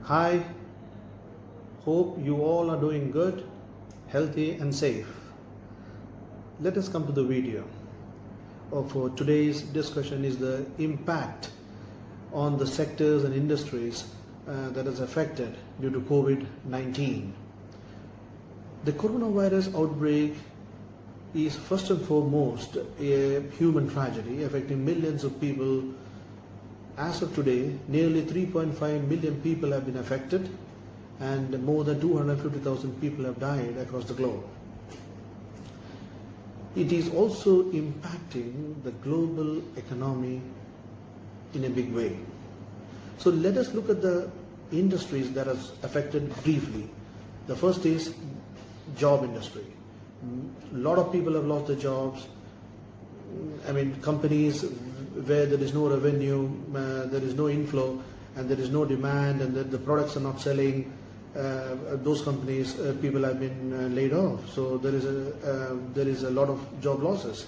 Hi, hope you all are doing good, healthy, and safe. Let us come to the video. For today's discussion is the impact on the sectors and industries that is affected due to COVID-19. The coronavirus outbreak is first and foremost a human tragedy affecting millions of people. As of today, nearly 3.5 million people have been affected and more than 250,000 people have died across the globe. It is also impacting the global economy in a big way. So let us look at the industries that are affected briefly. The first is job industry. A lot of people have lost their jobs. Companies where there is no revenue, there is no inflow, and there is no demand, and the products are not selling. Those companies, people have been laid off. So there is a lot of job losses.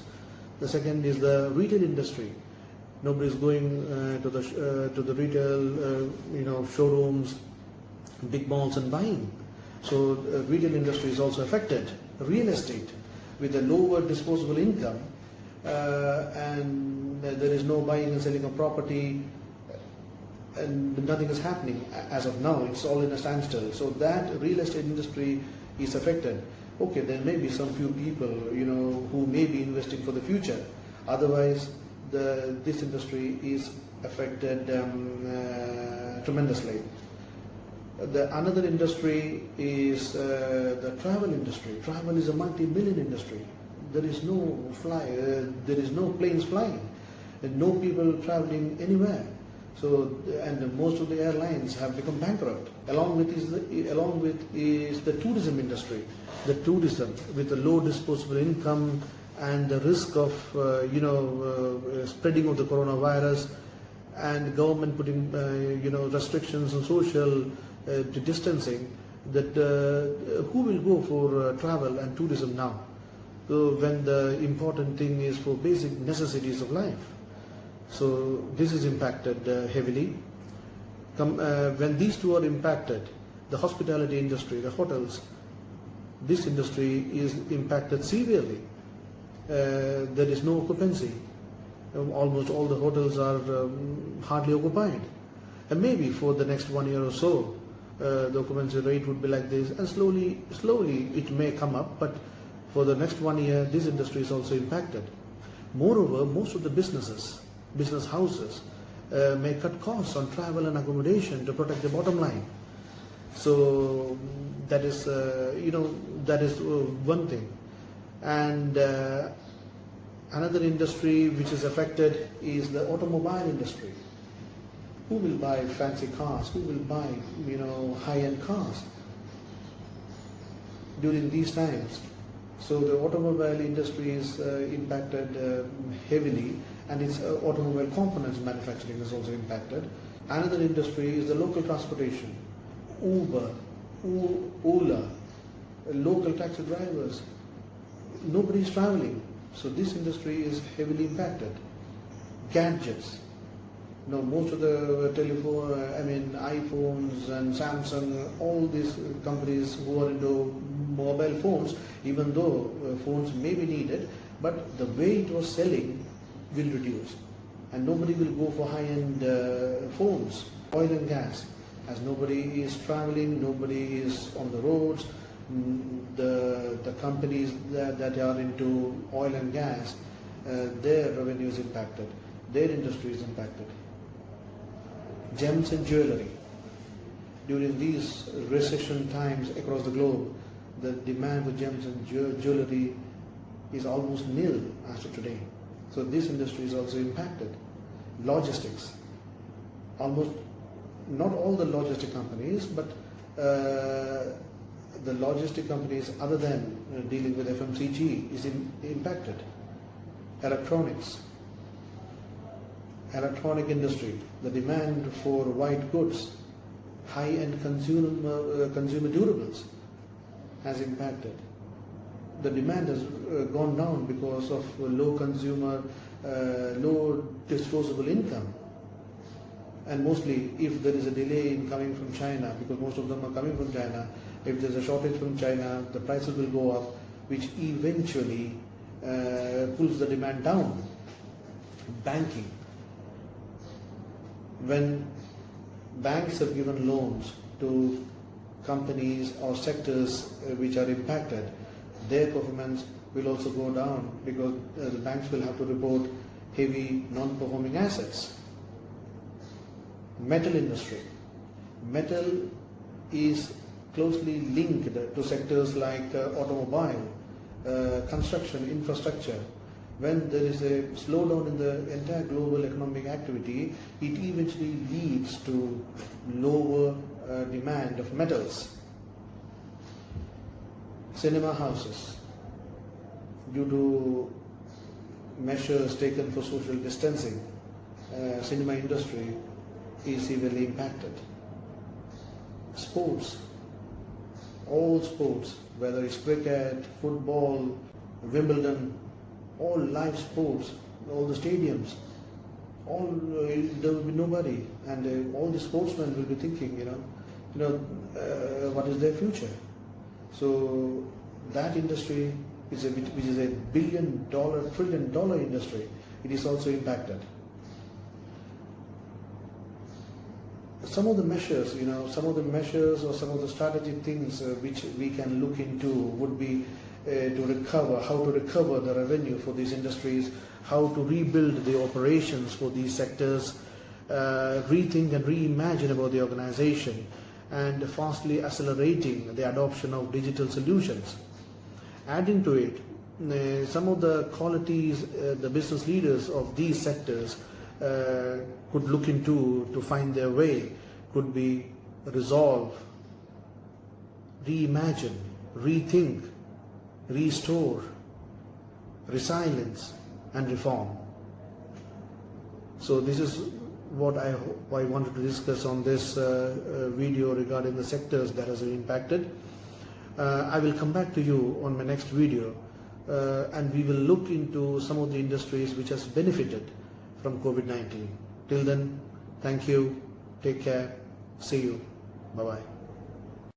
The second is the retail industry. Nobody is going to the retail, showrooms, big malls and buying. So retail industry is also affected. Real estate, with a lower disposable income, and there is no buying and selling of property, and nothing is happening as of now. It's all in a standstill. So that real estate industry is affected. Okay, there may be some few people, who may be investing for the future. Otherwise, this industry is affected tremendously. Another industry is the travel industry. Travel is a multi-million industry. There is no planes flying, and no people traveling anywhere. So, and most of the airlines have become bankrupt. Along with is the tourism industry. The tourism with a low disposable income and the risk of spreading of the coronavirus, and government putting restrictions on social distancing. That who will go for travel and tourism now? So when the important thing is for basic necessities of life. So this is impacted heavily. When these two are impacted, the hospitality industry, the hotels, this industry is impacted severely. There is no occupancy. Almost all the hotels are hardly occupied. And maybe for the next 1 year or so, the occupancy rate would be like this, and slowly it may come up, but for the next 1 year, this industry is also impacted. Moreover, most of the business houses may cut costs on travel and accommodation to protect the bottom line. So that is one thing. And another industry which is affected is the automobile industry. Who will buy fancy cars? Who will buy high-end cars during these times? So the automobile industry is impacted heavily, and its automobile components manufacturing is also impacted. Another industry is the local transportation. Uber, Ola, local taxi drivers. Nobody is traveling. So this industry is heavily impacted. Gadgets. Now most of the iPhones and Samsung, all these companies who are into mobile phones, even though phones may be needed, but the way it was selling will reduce, and nobody will go for high-end phones. Oil and gas, as nobody is traveling, nobody is on the roads, the companies that are into oil and gas, their revenue is impacted, their industry is impacted. Gems and jewelry. During these recession times across the globe, the demand for gems and jewelry is almost nil as of today. So this industry is also impacted. Logistics. Almost, not all the logistic companies, but the logistic companies other than dealing with FMCG is impacted. Electronic industry, the demand for white goods, high-end consumer durables has impacted. The demand has gone down because of low disposable income. And mostly, if there is a delay in coming from China, because most of them are coming from China, if there's a shortage from China, the prices will go up, which eventually pulls the demand down. Banking. When banks have given loans to companies or sectors which are impacted, their performance will also go down, because the banks will have to report heavy non-performing assets. Metal industry. Metal is closely linked to sectors like automobile, construction, infrastructure. When there is a slowdown in the entire global economic activity, it eventually leads to lower demand of metals. Cinema houses. Due to measures taken for social distancing, cinema industry is severely impacted. Sports. All sports, whether it's cricket, football, Wimbledon, all live sports, all the stadiums, there will be nobody, and all the sportsmen will be thinking, what is their future? So that industry which is a $1 trillion industry, it is also impacted. Some of the measures, or some of the strategic things which we can look into would be how to recover the revenue for these industries, how to rebuild the operations for these sectors, rethink and reimagine about the organization, and fastly accelerating the adoption of digital solutions. Adding to it, some of the qualities the business leaders of these sectors could look into to find their way could be resolve, reimagine, rethink, restore, resilience, and reform. So this is what I wanted to discuss on this video regarding the sectors that has been impacted. I will come back to you on my next video, and we will look into some of the industries which has benefited from COVID-19. Till then, thank you, take care, see you, bye-bye.